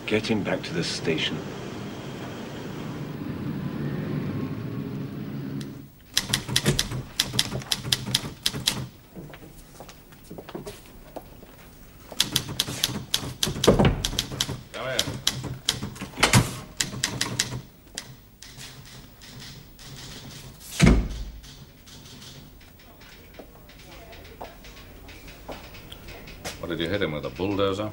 Get him back to the station. What did you hit him with, a bulldozer?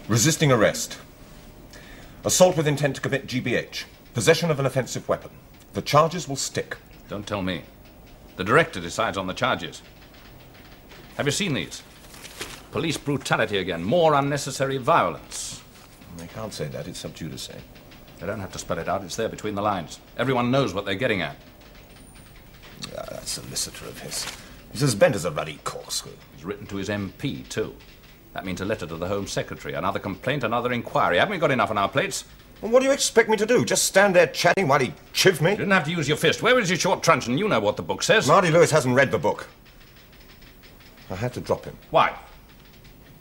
Resisting arrest. Assault with intent to commit GBH. Possession of an offensive weapon. The charges will stick. Don't tell me. The director decides on the charges. Have you seen these? Police brutality again. More unnecessary violence. They can't say that. It's sub judice. They don't have to spell it out. It's there between the lines. Everyone knows what they're getting at. That solicitor of his. He's as bent as a ruddy corkscrew. He's written to his MP, too. That means a letter to the Home Secretary, another complaint, another inquiry. Haven't we got enough on our plates? Well, what do you expect me to do? Just stand there chatting while he chiv me? You didn't have to use your fist. Where was your short truncheon? You know what the book says. Marty Lewis hasn't read the book. I had to drop him. Why?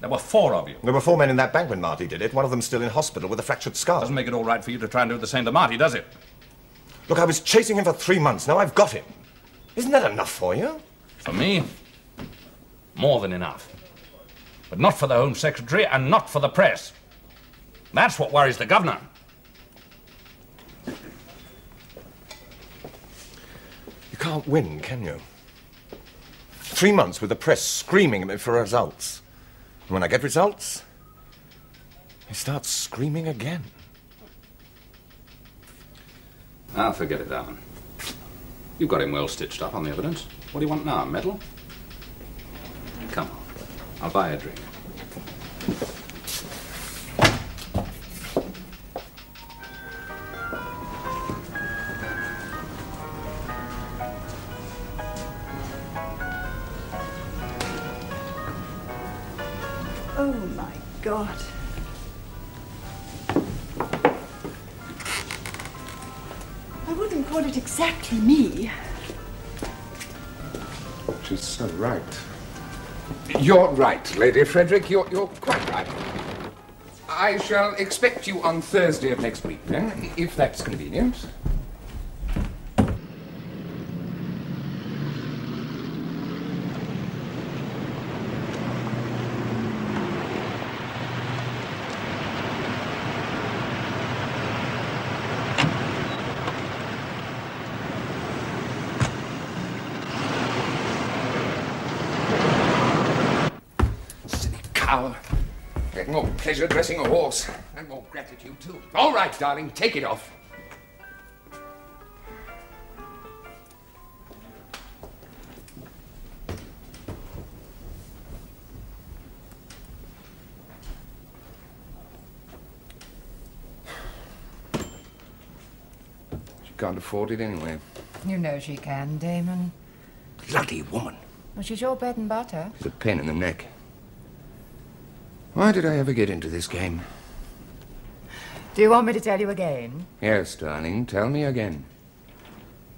There were 4 of you. There were 4 men in that bank when Marty did it. One of them still in hospital with a fractured skull. Doesn't make it all right for you to try and do the same to Marty, does it? Look, I was chasing him for 3 months. Now I've got him. Isn't that enough for you? For me, more than enough. But not for the Home Secretary and not for the press. That's what worries the governor. You can't win, can you? 3 months with the press screaming at me for results. And when I get results, he starts screaming again. Ah, forget it, Alan. You've got him well stitched up on the evidence. What do you want now, a medal? Come on, I'll buy a drink. Oh, my God. I wouldn't call it exactly me. She's so right. You're right, Lady Frederick. You're quite right. I shall expect you on Thursday of next week, then, if that's convenient. I had more pleasure dressing a horse, and more gratitude, too. All right, darling, take it off. She can't afford it anyway. You know she can, Damon. Bloody woman. Well, she's your bread and butter. It's a pain in the neck. Why did I ever get into this game? Do you want me to tell you again? Yes, darling, tell me again.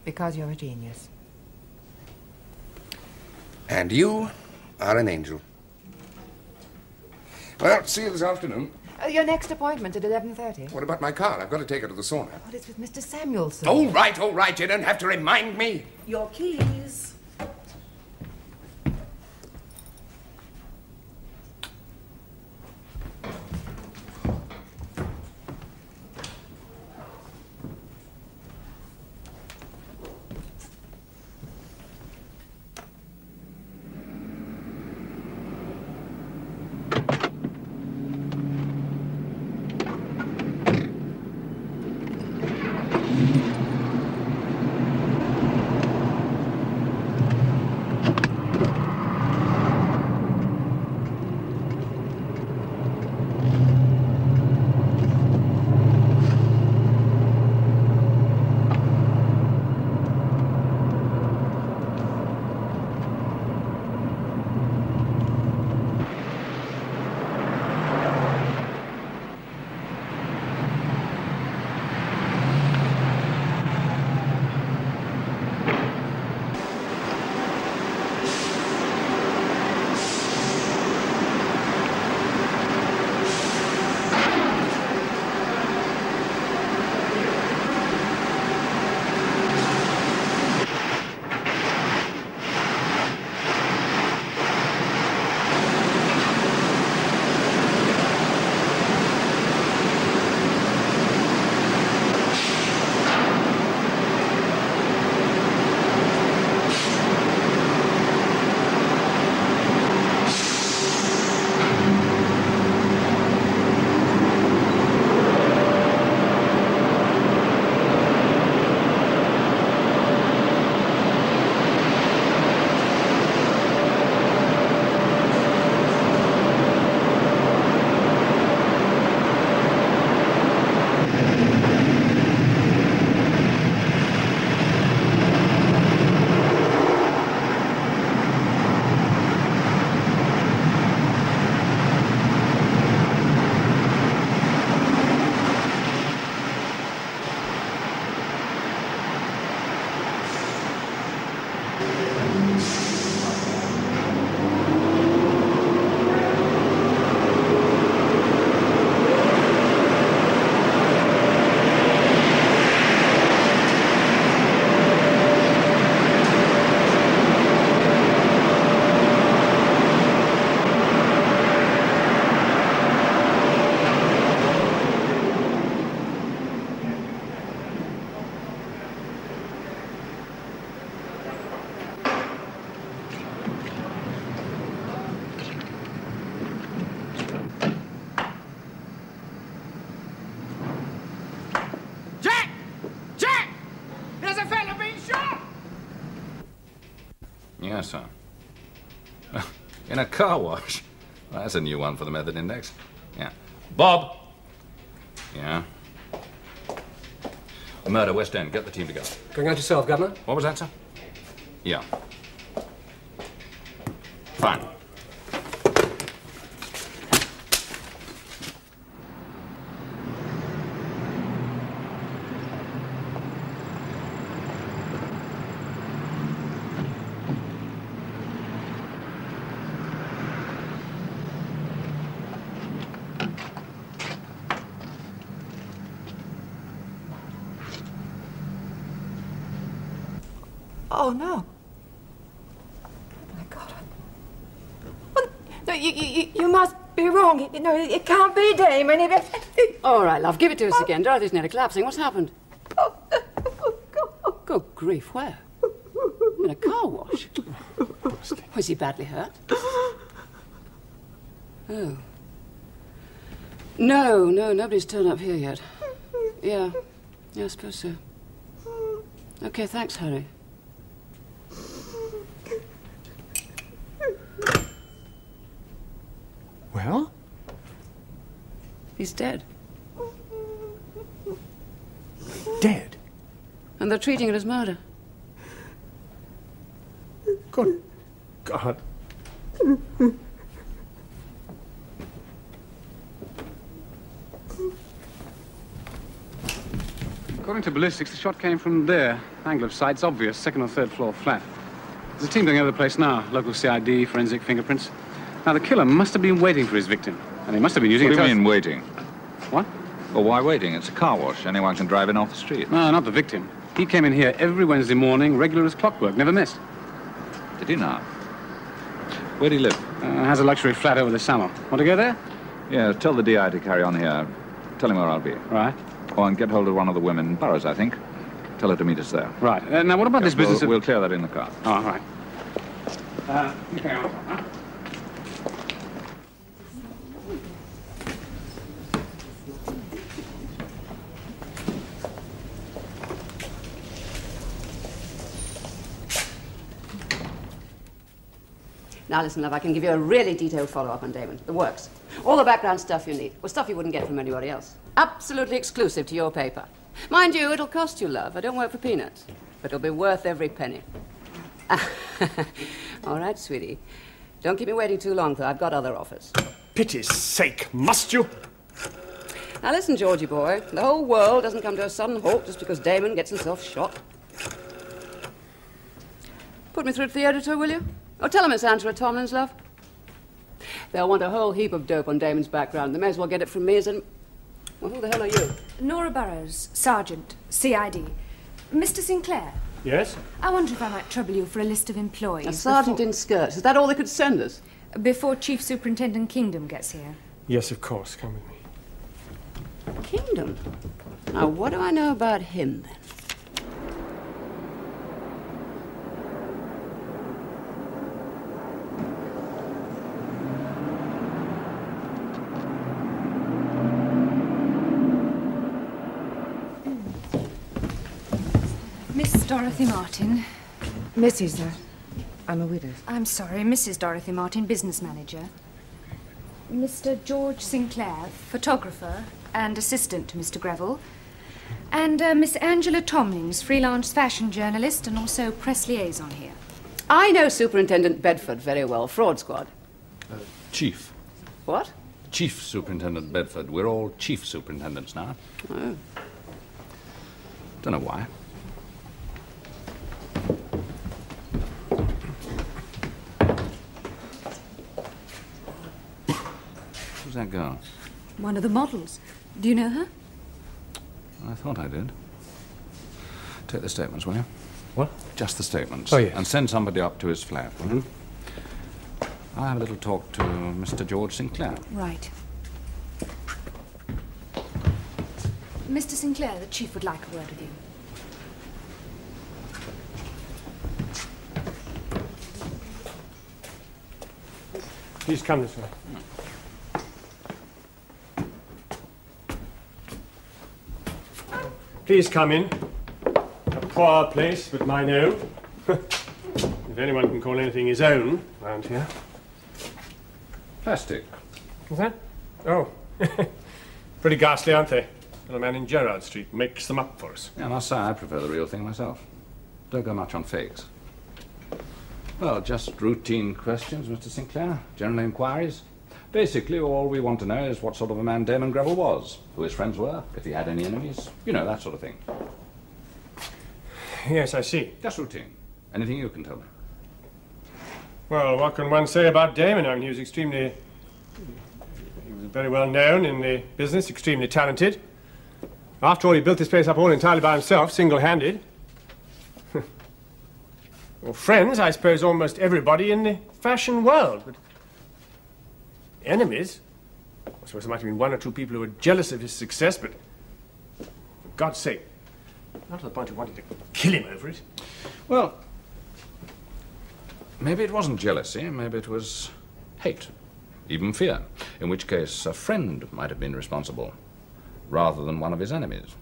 Because you're a genius. And you are an angel. Well, see you this afternoon. Your next appointment at 11:30. What about my car? I've got to take her to the sauna. But it's with Mr. Samuelson. All right. You don't have to remind me. Your keys. Yes, sir. In a car wash? Well, that's a new one for the method index. Yeah. Bob! Yeah? Murder, West End. Get the team together. Going out yourself, Governor? What was that, sir? Yeah. Fine. Oh, no. Oh, my God. Well, no, you must be wrong. No, it can't be, Damon. All right, love, give it to us again. Dorothy's nearly collapsing. What's happened? Oh, God. Good grief, where? In a car wash? Was he badly hurt? Oh. No, nobody's turned up here yet. Yeah, I suppose so. Okay, thanks, Harry. Well? He's dead. Dead? And they're treating it as murder. Good God. According to ballistics, the shot came from there. Angle of sight's obvious, second or third floor flat. There's a team going over the place now. Local CID, forensic fingerprints. Now, the killer must have been waiting for his victim. And he must have been using... What do you mean, waiting? What? Well, why waiting? It's a car wash. Anyone can drive in off the street. No, not the victim. He came in here every Wednesday morning, regular as clockwork, never missed. Did he now? Where do you live? Has a luxury flat over the summer. Want to go there? Yeah, tell the DI to carry on here. Tell him where I'll be. Right. Oh, and get hold of one of the women, Burroughs, I think. Tell her to meet us there. Right. Now, what about this business of... We'll clear that in the car. Oh, all right. You carry on, huh? Now, listen, love, I can give you a really detailed follow-up on Damon. The works. All the background stuff you need. Well, stuff you wouldn't get from anybody else. Absolutely exclusive to your paper. Mind you, it'll cost you, love. I don't work for peanuts. But it'll be worth every penny. All right, sweetie. Don't keep me waiting too long, though. I've got other offers. Pity's sake, must you? Now, listen, Georgie boy. The whole world doesn't come to a sudden halt just because Damon gets himself shot. Put me through to the editor, will you? Oh, tell him it's Angela Tomlin's, love. They'll want a whole heap of dope on Damon's background. They may as well get it from me as in... Well, who the hell are you? Nora Burroughs, Sergeant, CID. Mr. Sinclair? Yes? I wonder if I might trouble you for a list of employees. A sergeant in skirts. Is that all they could send us? Before Chief Superintendent Kingdom gets here. Yes, of course. Come with me. Kingdom? Now, what do I know about him, then? Miss Dorothy Martin. Mrs. sir. I'm a widow. I'm sorry, Mrs. Dorothy Martin, business manager. Mr. George Sinclair, photographer and assistant to Mr. Greville. And Miss Angela Tomlins, freelance fashion journalist and also press liaison here. I know Superintendent Bedford very well. Fraud squad. Chief. What? Chief Superintendent Bedford. We're all chief superintendents now. Oh. Don't know why. Who's that girl? One of the models. Do you know her? I thought I did. Take the statements, will you? What? Just the statements. Oh, yes. And send somebody up to his flat, will you? I'll have a little talk to Mr. George Sinclair. Right. Mr. Sinclair, the chief would like a word with you. Please come this way. Please come in. A poor place, but mine own. If anyone can call anything his own around here. Plastic. What's that? Oh. Pretty ghastly, aren't they? The man in Gerrard Street makes them up for us. Yeah, I must say I prefer the real thing myself. Don't go much on fakes. Well, just routine questions, Mr. Sinclair. General inquiries. Basically, all we want to know is what sort of a man Damon Greville was, who his friends were, if he had any enemies. You know, that sort of thing. Yes, I see. Just routine. Anything you can tell me. Well, what can one say about Damon? I mean, he was very well known in the business, extremely talented. After all, he built this place up all entirely by himself, single-handed. Well, friends, I suppose almost everybody in the fashion world, but enemies? I suppose there might have been one or two people who were jealous of his success, but for God's sake, not to the point of wanting to kill him over it. Well, maybe it wasn't jealousy, maybe it was hate, even fear, in which case a friend might have been responsible, rather than one of his enemies.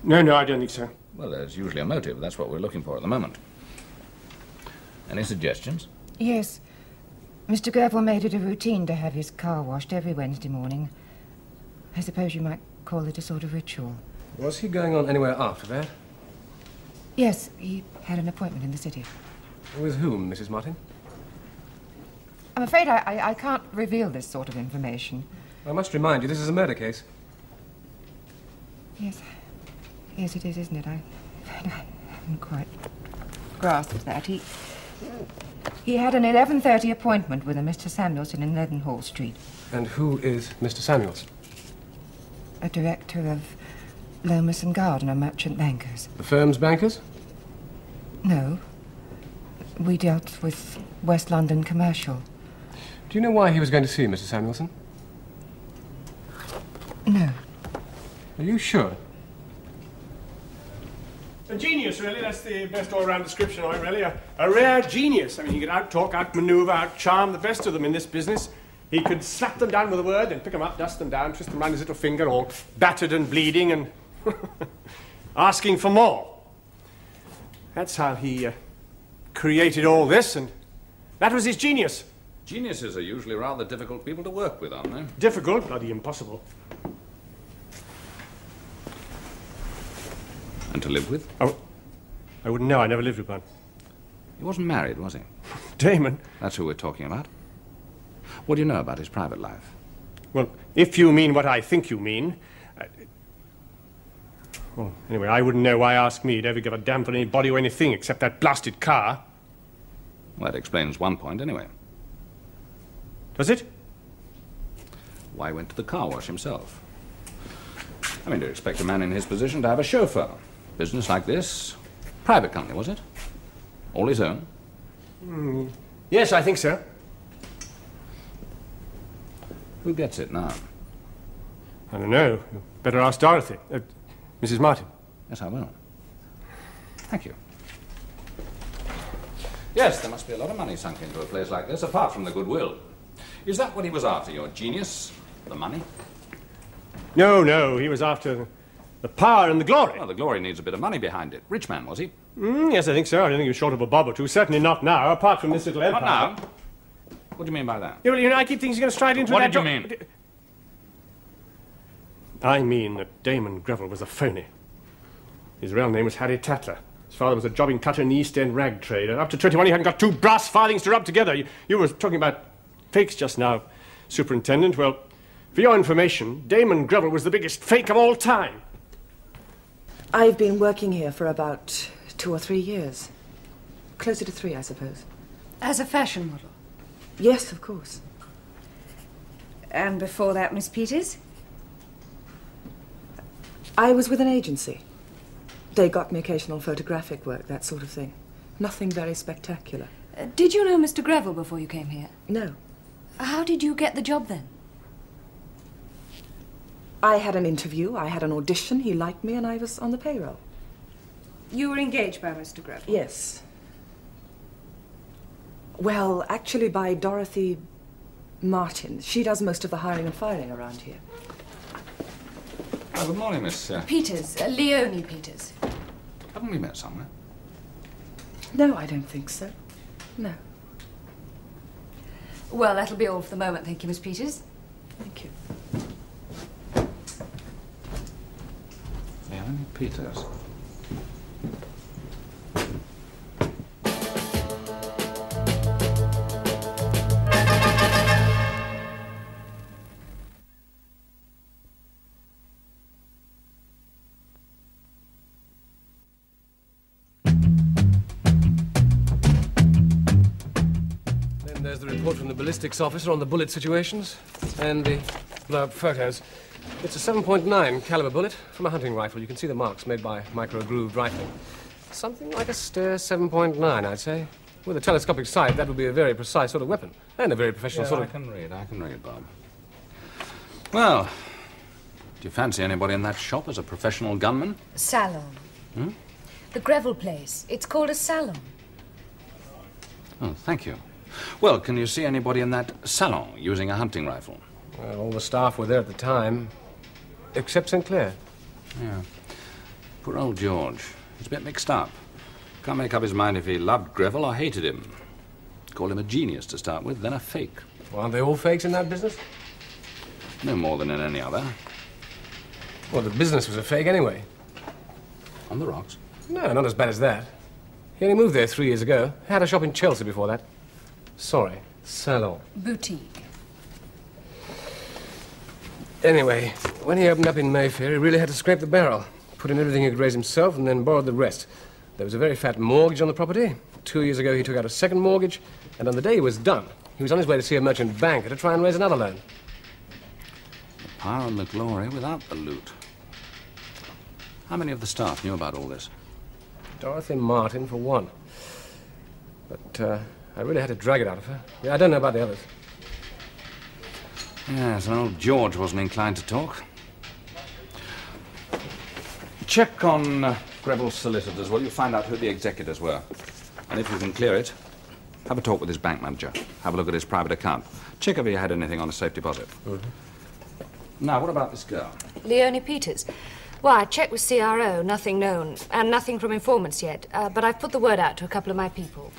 No, I don't think so. Well, there's usually a motive. That's what we're looking for at the moment. Any suggestions? Yes. Mr. Greville made it a routine to have his car washed every Wednesday morning. I suppose you might call it a sort of ritual. Was he going on anywhere after that? Yes, he had an appointment in the city. With whom, Mrs. Martin? I'm afraid I can't reveal this sort of information. I must remind you, this is a murder case. Yes. Yes, it is, isn't it? I haven't quite grasped that. He had an 11:30 appointment with a Mr. Samuelson in Leadenhall Street. And who is Mr. Samuelson? A director of Lomas and Gardner Merchant Bankers. The firm's bankers? No. We dealt with West London Commercial. Do you know why he was going to see Mr. Samuelson? No. Are you sure? A genius, really. That's the best all-round description of him, really. A rare genius. I mean, he could out-talk, out-maneuver, out-charm the best of them in this business. He could slap them down with a word and pick them up, dust them down, twist them round his little finger, all battered and bleeding and asking for more. That's how he created all this, and that was his genius. Geniuses are usually rather difficult people to work with, aren't they? Difficult? Bloody impossible. And to live with? Oh, I wouldn't know. I never lived with one. He wasn't married, was he? Damon? That's who we're talking about. What do you know about his private life? Well, if you mean what I think you mean... Well, anyway, I wouldn't know why ask me. He'd ever give a damn for anybody or anything except that blasted car. Well, that explains one point, anyway. Does it? Why went to the car wash himself? I mean, do you expect a man in his position to have a chauffeur? Business like this? Private company, was it? All his own? Yes, I think so. Who gets it now? I don't know. You better ask Dorothy. Mrs. Martin. Yes, I will. Thank you. Yes, there must be a lot of money sunk into a place like this, apart from the goodwill. Is that what he was after, your genius? The money? No, he was after the power and the glory. Well, the glory needs a bit of money behind it. Rich man, was he? Yes, I think so. I don't think he was short of a bob or two. Certainly not now, apart from this little empire. Not now? What do you mean by that? Yeah, well, you know, I keep thinking he's going to stride into that... What did you mean? I mean that Damon Greville was a phony. His real name was Harry Tatler. His father was a jobbing cutter in the East End rag trade. And up to 21, he hadn't got 2 brass farthings to rub together. You were talking about fakes just now, Superintendent. Well, for your information, Damon Greville was the biggest fake of all time. I've been working here for about 2 or 3 years. Closer to 3, I suppose. As a fashion model? Yes, of course. And before that, Miss Peters? I was with an agency. They got me occasional photographic work, that sort of thing. Nothing very spectacular. Did you know Mr. Greville before you came here? No. How did you get the job then? I had an interview, I had an audition, he liked me, and I was on the payroll. You were engaged by Mr. Greville? Yes. Well, actually by Dorothy Martin. She does most of the hiring and firing around here. Oh, good morning, Miss... Peters, Leonie Peters. Haven't we met somewhere? No, I don't think so. No. Well, that'll be all for the moment, thank you, Miss Peters. Thank you. Leonie Peters. There's the report from the ballistics officer on the bullet situations and the blow-up photos. It's a 7.9 caliber bullet from a hunting rifle. You can see the marks made by micro-grooved rifling. Something like a Steyr 7.9, I'd say. With a telescopic sight, that would be a very precise sort of weapon. And a very professional sort of... I can read, Bob. Well, do you fancy anybody in that shop as a professional gunman? Salon. Hmm? The Greville place. It's called a salon. Oh, thank you. Well, can you see anybody in that salon using a hunting rifle? Well, all the staff were there at the time, except Sinclair. Yeah. Poor old George. He's a bit mixed up. Can't make up his mind if he loved Greville or hated him. Call him a genius to start with, then a fake. Well, aren't they all fakes in that business? No more than in any other. Well, the business was a fake anyway. On the rocks? No, not as bad as that. He only moved there 3 years ago. Had a shop in Chelsea before that. Sorry, salon. Boutique. Anyway, when he opened up in Mayfair, he really had to scrape the barrel. Put in everything he could raise himself and then borrowed the rest. There was a very fat mortgage on the property. 2 years ago, he took out a second mortgage, and on the day he was done, he was on his way to see a merchant banker to try and raise another loan. The power and the glory without the loot. How many of the staff knew about all this? Dorothy Martin, for one. But, I really had to drag it out of her. Yeah, I don't know about the others. Yes, and old George wasn't inclined to talk. Check on Greville's solicitors, will you? Find out who the executors were. And if you can clear it, have a talk with his bank manager. Have a look at his private account. Check if he had anything on a safe deposit. Mm-hmm. Now, what about this girl? Leonie Peters. Well, I checked with CRO, nothing known, and nothing from informants yet. But I've put the word out to a couple of my people.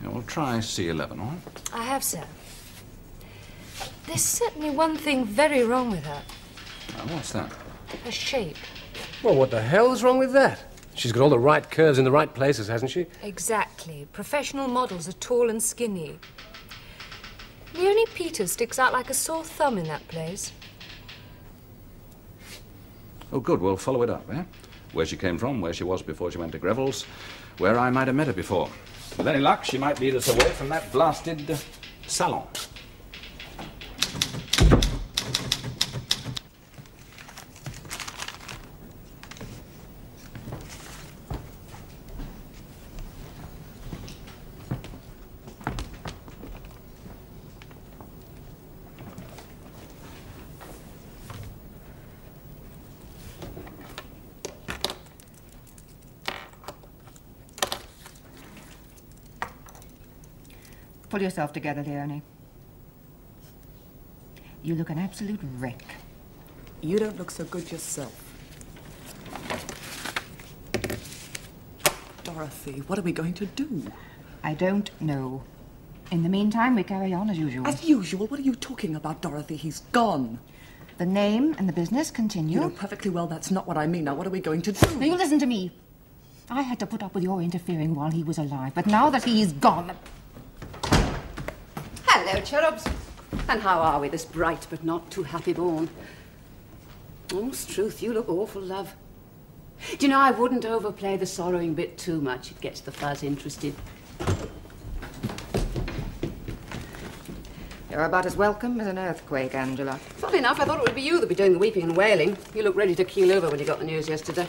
Yeah, we'll try C11, all right? I have, sir. There's certainly one thing very wrong with her. What's that? Her shape. Well, what the hell's wrong with that? She's got all the right curves in the right places, hasn't she? Exactly. Professional models are tall and skinny. Leonie Peters sticks out like a sore thumb in that place. Oh, good. We'll follow it up, eh? Where she came from, where she was before she went to Greville's, where I might have met her before. With any luck, she might lead us away from that blasted salon. Pull yourself together, Leonie. You look an absolute wreck. You don't look so good yourself. Dorothy, what are we going to do? I don't know. In the meantime, we carry on as usual. As usual? What are you talking about, Dorothy? He's gone. The name and the business continue. You know perfectly well that's not what I mean. Now, what are we going to do? Now, you listen to me. I had to put up with your interfering while he was alive, but now that he's gone... Hello, cherubs. And how are we this bright but not too happy morn? Honest truth, you look awful, love. Do you know, I wouldn't overplay the sorrowing bit too much. It gets the fuzz interested. You're about as welcome as an earthquake, Angela. Funny enough, I thought it would be you that'd be doing the weeping and wailing. You looked ready to keel over when you got the news yesterday.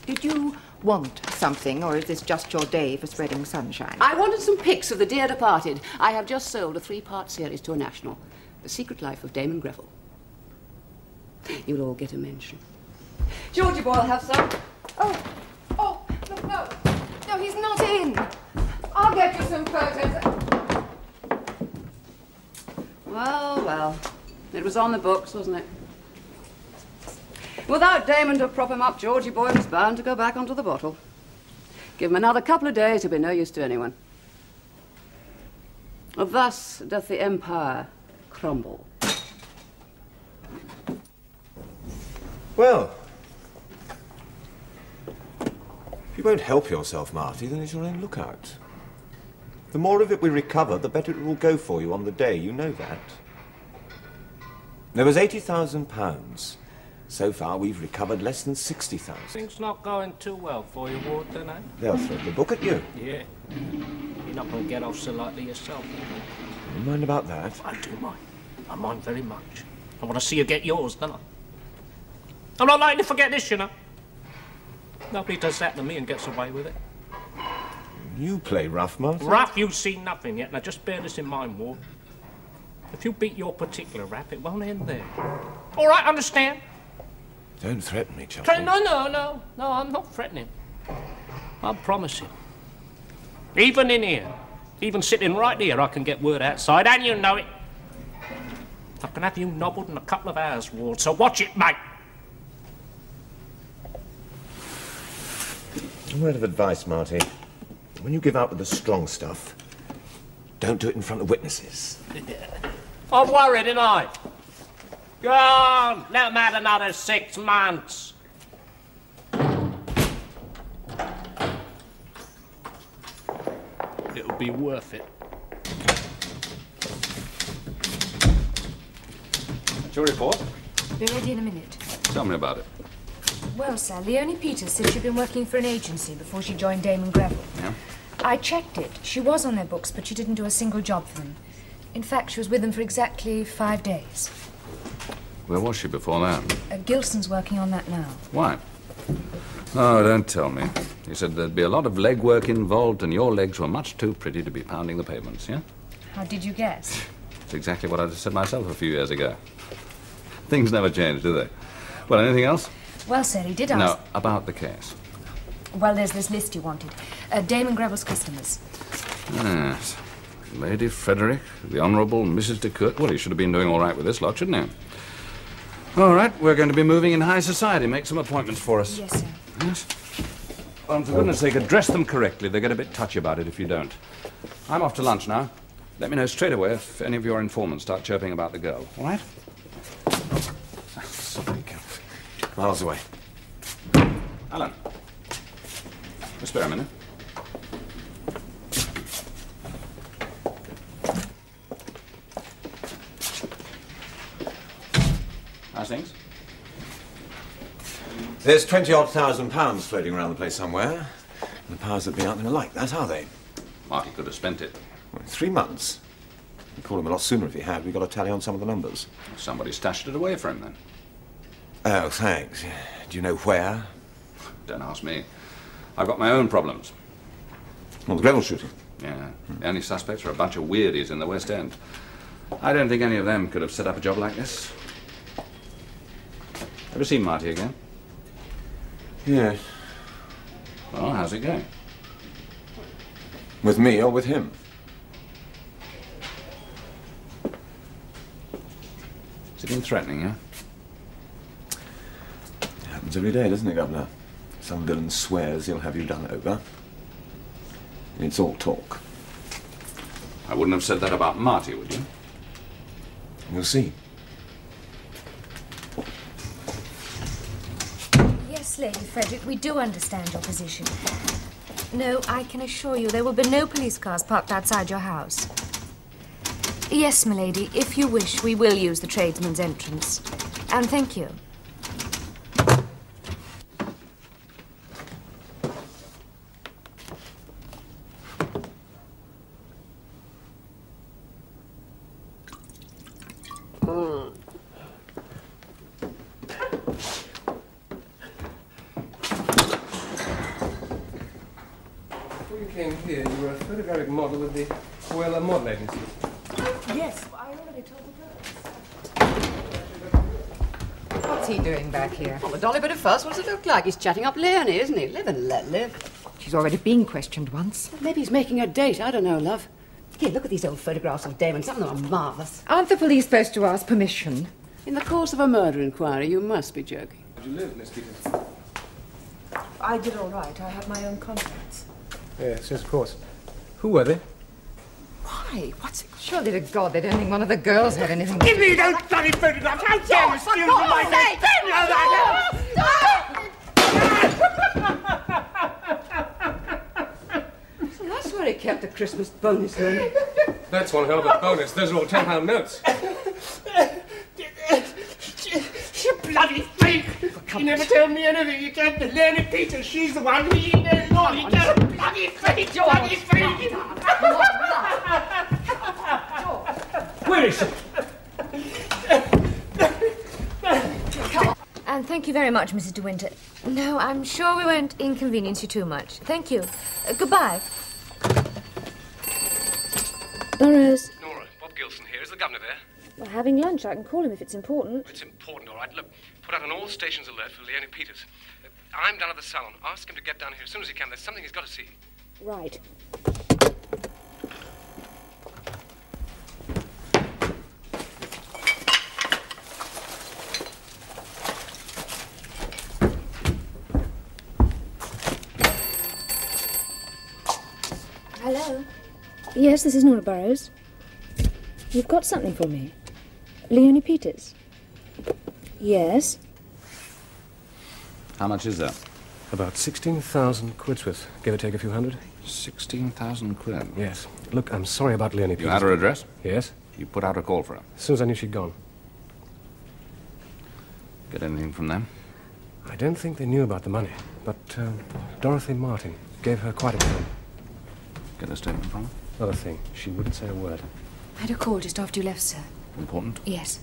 Did you want something, or is this just your day for spreading sunshine? I wanted some pics of the dear departed. I have just sold a 3-part series to a national. The Secret Life of Damon Greville. You'll all get a mention. Georgie boy will have some. Oh, no. No, he's not in. I'll get you some photos. Well. It was on the books, wasn't it? Without Damon to prop him up, Georgie boy was bound to go back onto the bottle. Give him another couple of days, he'll be no use to anyone. Thus doth the empire crumble. Well, if you won't help yourself, Marty, then it's your own lookout. The more of it we recover, the better it will go for you on the day. You know that. There was £80,000. So far, we've recovered less than 60,000. Things not going too well for you, Ward, then, eh? They'll throw the book at you. Yeah. You're not going to get off so lightly yourself. You mind about that? I do mind. I mind very much. I want to see you get yours, don't I? I'm not likely to forget this, you know. Nobody does that to me and gets away with it. You play rough, Martin. Rough, you've seen nothing yet. Now, just bear this in mind, Ward. If you beat your particular rap, it won't end there. All right, understand? Don't threaten me, Charlie. No, I'm not threatening. I'm promising. Even in here, even sitting right here, I can get word outside, and you know it. I can have you nobbled in a couple of hours, Ward, so watch it, mate. A word of advice, Marty. When you give out with the strong stuff, don't do it in front of witnesses. I'm worried, ain't I? Go on, let 'em have another 6 months. It'll be worth it. That's your report? Be ready in a minute. Tell me about it. Well, sir, Leonie Peters said she'd been working for an agency before she joined Damon Greville. Yeah? I checked it. She was on their books, but she didn't do a single job for them. In fact, she was with them for exactly 5 days. Where was she before that? Gilson's working on that now. Why? Oh, don't tell me. He said there'd be a lot of legwork involved and your legs were much too pretty to be pounding the pavements, yeah? How did you guess? It's exactly what I said myself a few years ago. Things never change, do they? Well, anything else? Well, sir, he did ask... No, about the case. Well, there's this list you wanted. Damon Greville's customers. Yes. Lady Frederick, the Honourable Mrs. de Court. Well, he should have been doing all right with this lot, shouldn't he? All right, we're going to be moving in high society. Make some appointments for us. Yes, sir. Yes? Well, for goodness sake, address them correctly. They get a bit touchy about it if you don't. I'm off to lunch now. Let me know straight away if any of your informants start chirping about the girl, all right? Miles away. Alan. Just spare a minute. How's things? There's 20-odd thousand pounds floating around the place somewhere. And the powers that be aren't going to like that, are they? Marty could have spent it. Well, 3 months. You'd call him a lot sooner if he had. We got a tally on some of the numbers. Somebody stashed it away for him, then. Oh, thanks. Do you know where? Don't ask me. I've got my own problems. Well, the Greville shooting? Yeah. The only suspects are a bunch of weirdies in the West End. I don't think any of them could have set up a job like this. Ever seen Marty again? Yes. Well, how's it going? With me or with him? Has he been threatening you? It happens every day, doesn't it, Governor? Some villain swears he'll have you done over. It's all talk. I wouldn't have said that about Marty, would you? We'll see. Yes, Lady Frederick, we do understand your position. No, I can assure you there will be no police cars parked outside your house. Yes, milady, if you wish, we will use the tradesman's entrance. And thank you. Before you came here, you were a photographic model of the Coella Model Agency. Yes, I already told the girls. What's he doing back here? Oh, a dolly bit of fuss. What does it look like? He's chatting up Leonie, isn't he? Live and let live. She's already been questioned once. Maybe he's making a date. I don't know, love. Here, look at these old photographs of Damon. Some of them are marvellous. Aren't the police supposed to ask permission? In the course of a murder inquiry, you must be joking. Where did you live, Miss Peters? I did all right. I had my own contacts. Yes, of course. Who were they? Why? What's it? Surely to God they don't think one of the girls had anything to Give do me with those bloody photographs! How dare you steal from my face! So that's where he kept the Christmas bonus, then. That's one hell of a bonus. Those are all £10 notes. You bloody freak! You never tell me anything. You can't be Leonie Peters. She's the one who eat that lawn. You can't bloody freak! Bloody freak! Where is she? And thank you very much, Mrs. De Winter. No, I'm sure we won't inconvenience you too much. Thank you. Goodbye. Burroughs. Nora, Bob Gilson here. Is the governor there? We're having lunch. I can call him if it's important. It's important, all right. Look, put out an all stations alert for Leonie Peters. I'm down at the salon. Ask him to get down here as soon as he can. There's something he's got to see. Right. Hello? Yes, this is Nora Burroughs. You've got something for me? Leonie Peters? Yes. How much is that? About 16,000 quid's worth. Give or take a few hundred. 16,000 quid? Yes. Look, I'm sorry about Leonie Peters. You had her address? Yes. You put out a call for her? As soon as I knew she'd gone. Get anything from them? I don't think they knew about the money, but Dorothy Martin gave her quite a time. Get a statement from her? Not a thing. She wouldn't say a word. I had a call just after you left, sir. Important? Yes.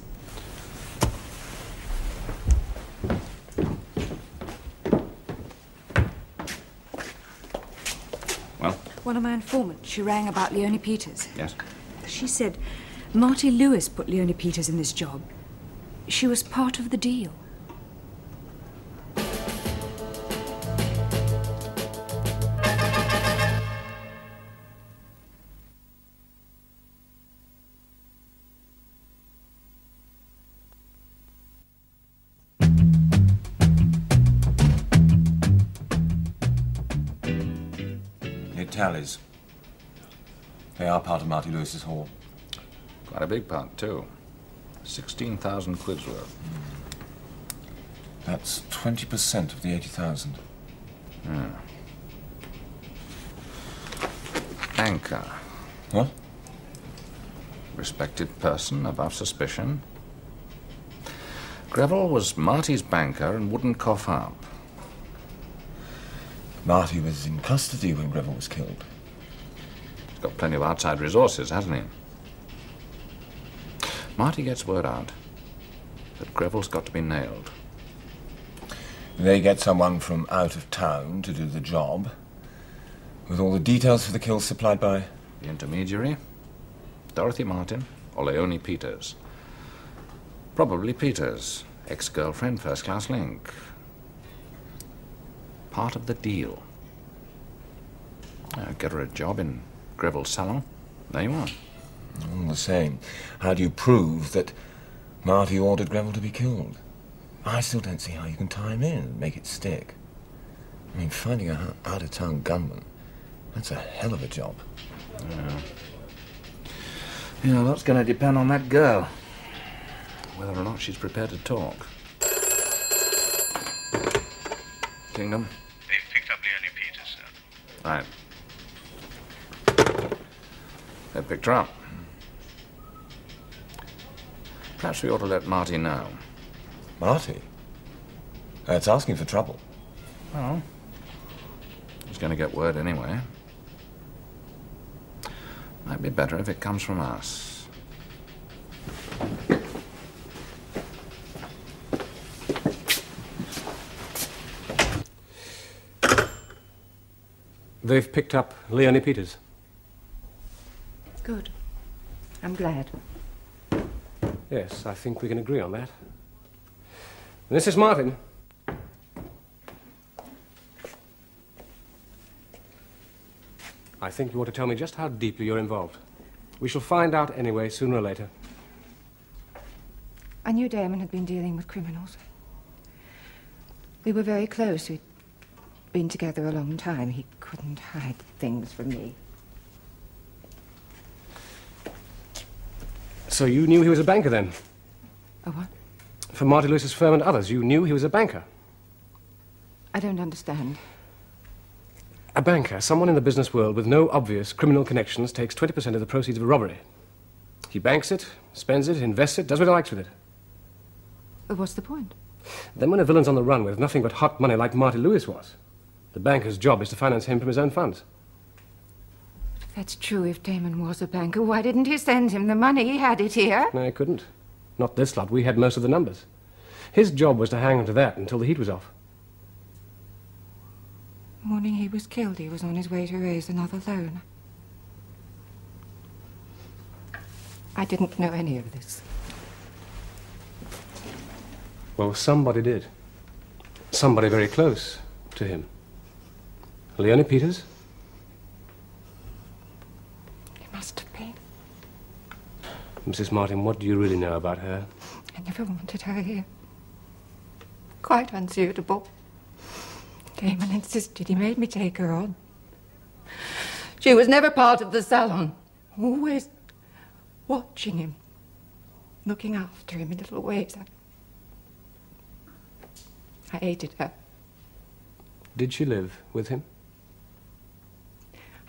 Well? One of my informants, she rang about Leonie Peters. Yes. She said Marty Lewis put Leonie Peters in this job. She was part of the deal. Tallies. They are part of Marty Lewis's haul. Quite a big part, too. 16,000 quid's worth. That's 20% of the 80,000. Yeah. Banker. What? Respected person, above suspicion. Greville was Marty's banker and wouldn't cough up. Marty was in custody when Greville was killed. He's got plenty of outside resources, hasn't he? Marty gets word out that Greville's got to be nailed. They get someone from out of town to do the job, with all the details for the kills supplied by... The intermediary, Dorothy Martin, or Leonie Peters. Probably Peters, ex-girlfriend, first-class link. Part of the deal. Get her a job in Greville's salon. There you are. All the same, how do you prove that Marty ordered Greville to be killed? I still don't see how you can tie him in and make it stick. I mean, finding a out-of-town gunman, that's a hell of a job. Yeah, that's going to depend on that girl. Whether or not she's prepared to talk. Kingdom? They've picked up Leonie Peters, sir. Right. They picked her up. Perhaps we ought to let Marty know. Marty? That's asking for trouble. Well, he's going to get word anyway. Might be better if it comes from us. They've picked up Leonie Peters. Good. I'm glad. Yes, I think we can agree on that. Mrs. Martin. I think you ought to tell me just how deeply you're involved. We shall find out anyway, sooner or later. I knew Damon had been dealing with criminals. We were very close. We'd been together a long time. He couldn't hide things from me. So you knew he was a banker then? A what? For Marty Lewis's firm and others, you knew he was a banker? I don't understand. A banker, someone in the business world with no obvious criminal connections, takes 20% of the proceeds of a robbery. He banks it, spends it, invests it, does what he likes with it. What's the point? Then when a villain's on the run with nothing but hot money like Marty Lewis was, the banker's job is to finance him from his own funds. If that's true, if Damon was a banker, why didn't he send him the money? He had it here. No, he couldn't. Not this lot. We had most of the numbers. His job was to hang on to that until the heat was off. The morning he was killed, he was on his way to raise another loan. I didn't know any of this. Well, somebody did. Somebody very close to him. Leonie Peters? It must have been. Mrs. Martin, what do you really know about her? I never wanted her here. Quite unsuitable. Damon insisted. He made me take her on. She was never part of the salon. Always watching him. Looking after him in little ways. I hated her. Did she live with him?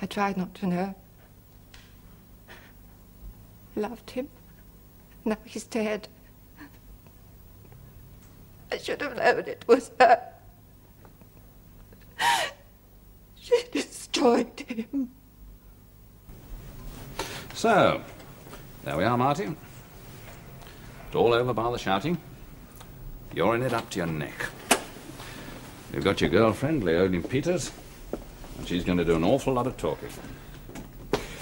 I tried not to know. Loved him. Now he's dead. I should have known it was her. She destroyed him. So, there we are, Marty. It's all over by the shouting. You're in it up to your neck. You've got your girlfriend, Leonie Peters, and she's going to do an awful lot of talking.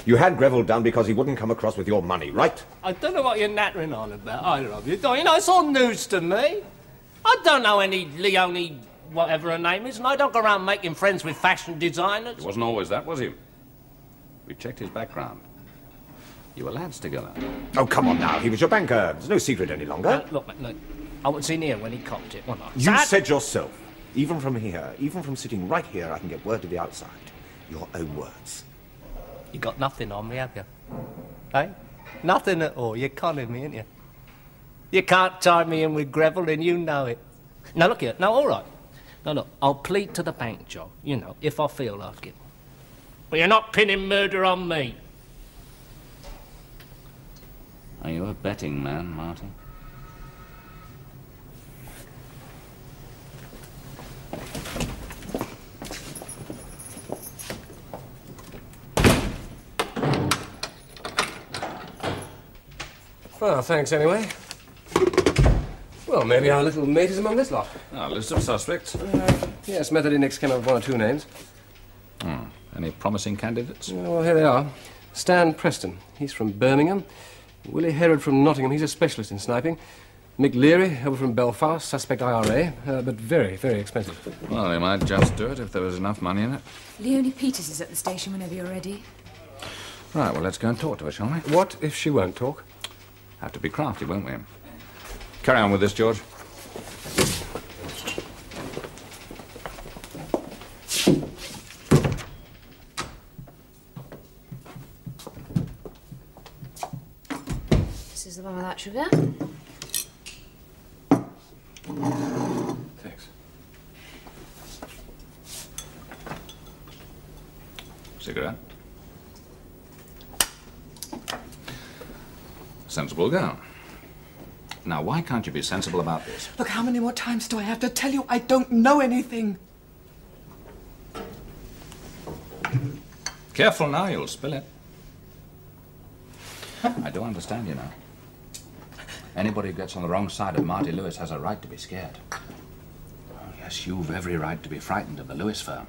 You had Greville done because he wouldn't come across with your money, right? I don't know what you're nattering on about, either of you. You know, it's all news to me. I don't know any Leonie, whatever her name is, and I don't go around making friends with fashion designers. He wasn't always that, was he? We checked his background. You were lads together. Oh, come on now. He was your banker. There's no secret any longer. Look, I was in here when he copped it, wasn't I? You said yourself, even from here, even from sitting right here, I can get word to the outside. Your own words. You got nothing on me, have you? Eh? Nothing at all. You're conning me, ain't you? You can't tie me in with Greville, and you know it. Now, look here. Now, all right. Now, look, I'll plead to the bank job, you know, if I feel like it. But you're not pinning murder on me. Are you a betting man, Martin? Well, thanks anyway. Well, maybe our little mate is among this lot. A list of suspects? Yes, Method Index came up with one or two names. Any promising candidates? Well, here they are. Stan Preston, he's from Birmingham. Willie Herod from Nottingham, he's a specialist in sniping. Mick Leary, over from Belfast, suspect IRA, but very, very expensive. Well, they might just do it if there was enough money in it. Leonie Peters is at the station whenever you're ready. Right, well, let's go and talk to her, shall we? What if she won't talk? Have to be crafty, won't we? Carry on with this, George. This is the one without sugar. Thanks. Cigarette? Sensible girl. Now, why can't you be sensible about this? Look, how many more times do I have to tell you I don't know anything? Careful now, you'll spill it. I do understand, you know. Anybody who gets on the wrong side of Marty Lewis has a right to be scared. Oh, yes, you've every right to be frightened of the Lewis firm.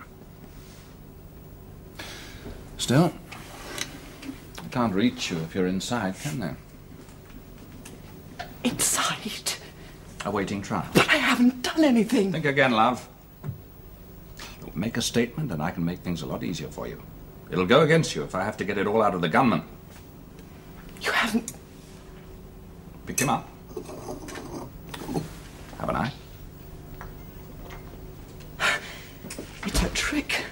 Still, I can't reach you if you're inside, can they? Inside? Awaiting trial. But I haven't done anything. Think again, love. Look, make a statement and I can make things a lot easier for you. It'll go against you if I have to get it all out of the gunman. You haven't... Pick him up. Haven't I? It's a trick.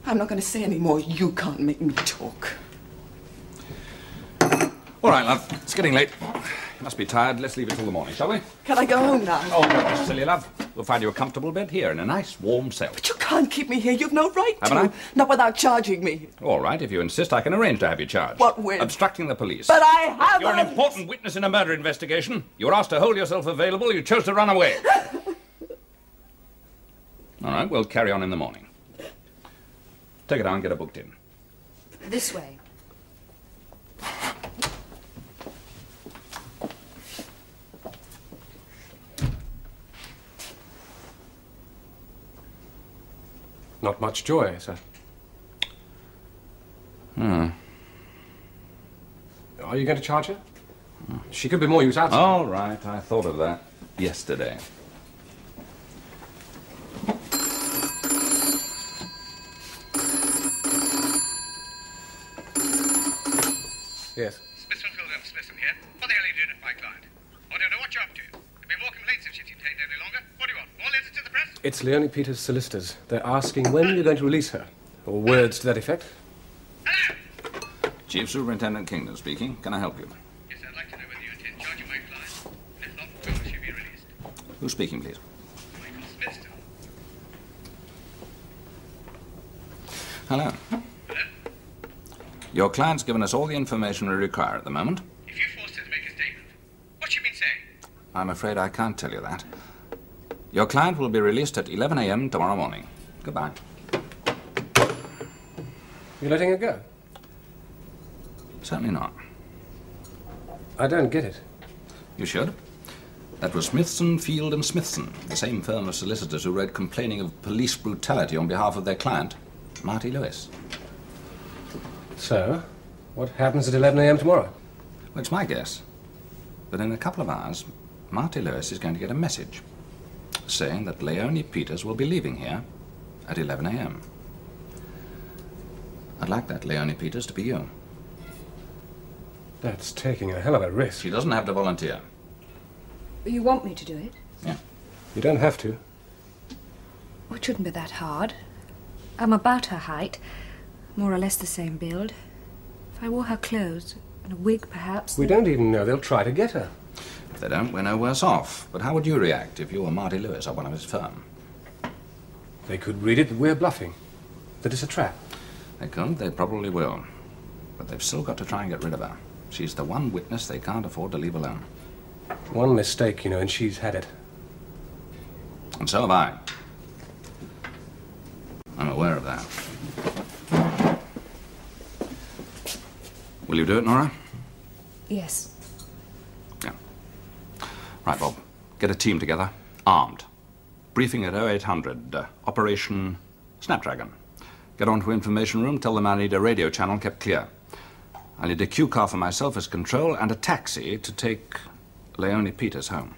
I'm not going to say any more. You can't make me talk. All right, love. It's getting late. You must be tired. Let's leave it till the morning, shall we? Can I go home now? Oh, don't be silly, love. We'll find you a comfortable bed here in a nice, warm cell. But you can't keep me here. You've no right to. Haven't I? Not without charging me. All right, if you insist, I can arrange to have you charged. What with? Obstructing the police. But I haven't. You're an important witness in a murder investigation. You were asked to hold yourself available. You chose to run away. All right, we'll carry on in the morning. Take it down and get her booked in. This way. Not much joy, sir. Hmm. Are you going to charge her? She could be more use outside. All right, I thought of that yesterday. Yes. Smithson, Smithson here. What the hell are you doing with my client? I don't know what you're up to. You've been walking late since she's detained any longer. What do you want? More letters to the press? It's Leonie Peters' solicitors. They're asking when you're going to release her. Or words to that effect. Chief Superintendent Kingdon speaking. Can I help you? Yes, I'd like to know whether you intend charging my client. And if not, when will she be released? Who's speaking, please? Michael Smithson. Hello. Hello? Your client's given us all the information we require at the moment. If you forced her to make a statement, what's she been saying? I'm afraid I can't tell you that. Your client will be released at 11 a.m. tomorrow morning. Goodbye. You're letting her go? Certainly not. I don't get it. You should. That was Smithson, Field and Smithson, the same firm of solicitors who wrote complaining of police brutality on behalf of their client, Marty Lewis. So, what happens at 11 a.m. tomorrow? Well, it's my guess that in a couple of hours, Marty Lewis is going to get a message saying that Leonie Peters will be leaving here at 11 a.m. I'd like that Leonie Peters to be you. That's taking a hell of a risk. She doesn't have to volunteer. You want me to do it? Yeah. You don't have to. Well, it shouldn't be that hard. I'm about her height, more or less the same build. If I wore her clothes, and a wig perhaps... We don't even know they'll try to get her. If they don't, we're no worse off. But how would you react if you were Marty Lewis or one of his firm? They could read it that we're bluffing, that it's a trap. They could, they probably will. But they've still got to try and get rid of her. She's the one witness they can't afford to leave alone. One mistake, you know, and she's had it. And so have I. I'm aware of that. Will you do it, Nora? Yes. Yeah. Right, Bob. Get a team together, armed. Briefing at 0800, Operation Snapdragon. Get on to information room, tell them I need a radio channel kept clear. I need a Q car for myself as control and a taxi to take Leonie Peters home.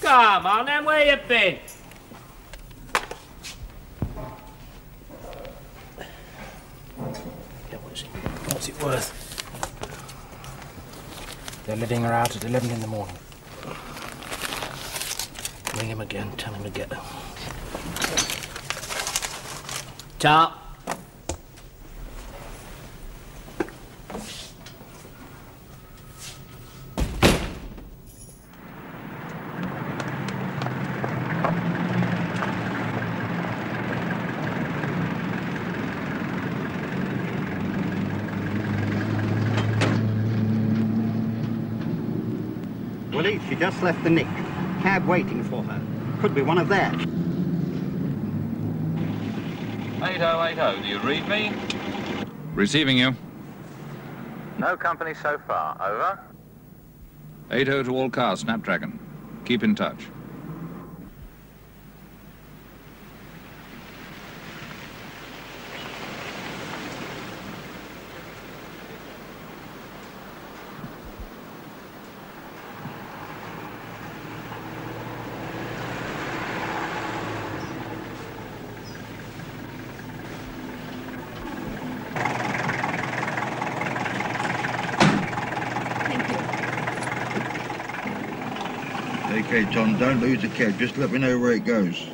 Come on, then, where you been? What's it worth? They're letting her out at 11 in the morning. Ring him again, tell him to get her. Top. Willie, she just left the nick. Cab waiting for her. Could be one of theirs. 8080, do you read me? Receiving you. No company so far. Over. 80 to all cars, Snapdragon. Keep in touch. Okay, John, don't lose the cab. Just let me know where it goes.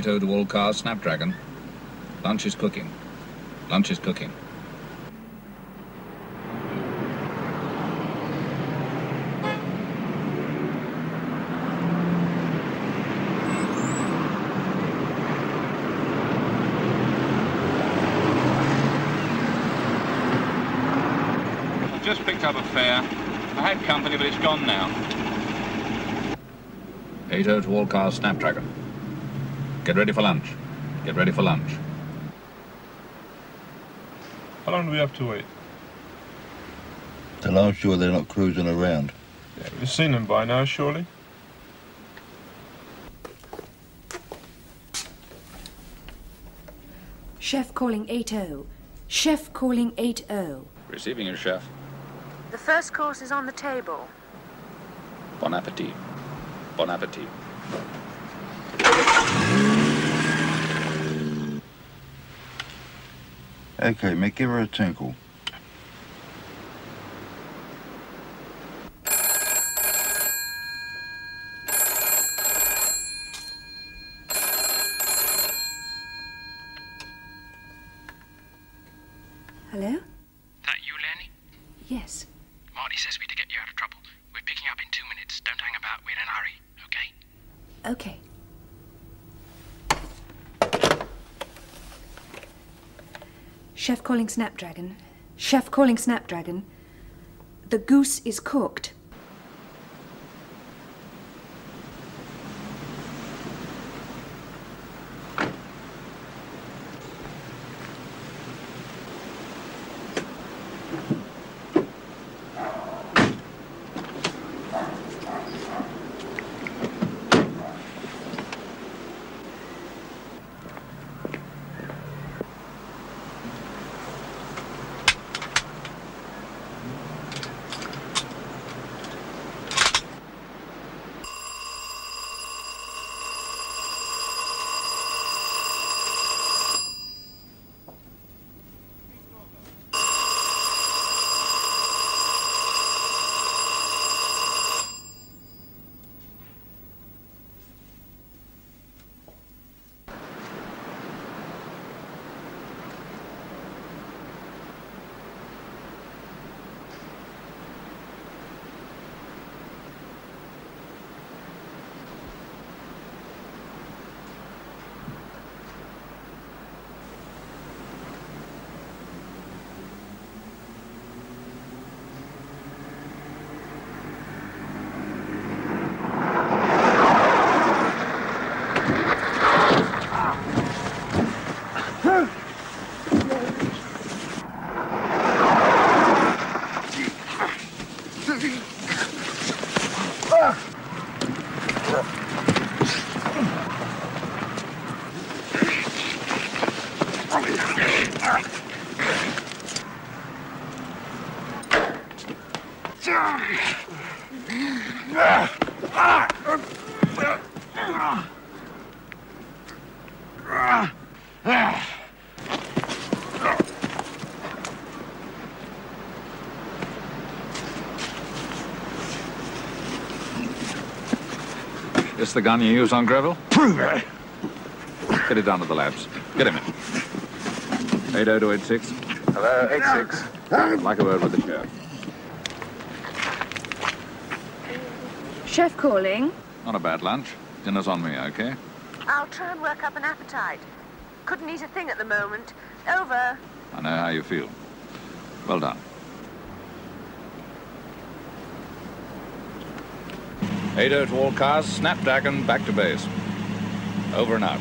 To all cars, Snapdragon. Lunch is cooking. Lunch is cooking. I've just picked up a fare. I had company, but it's gone now. 80 to all cars, Snapdragon. Get ready for lunch. Get ready for lunch. How long do we have to wait? Till I'm sure they're not cruising around. Yeah, we've seen them by now, surely. Chef calling 80. Chef calling 80. Receiving you, chef. The first course is on the table. Bon appetit. Bon appetit. Okay, Mick, give her a tinkle. Hello? That you, Lenny? Yes. Marty says we're to get you out of trouble. We're picking up in 2 minutes. Don't hang about. We're in a hurry, okay? Okay. Chef calling Snapdragon. Chef calling Snapdragon. The goose is cooked. This the gun you use on Greville? Prove it! Get it down to the labs. Get him in. 80 to 86. Hello, 86. I'd like a word with the sheriff. Chef calling. Not a bad lunch. Dinner's on me, okay? I'll try and work up an appetite. Couldn't eat a thing at the moment. Over. I know how you feel. Well done. 8-0 to all cars, Snapdragon back to base. Over and out.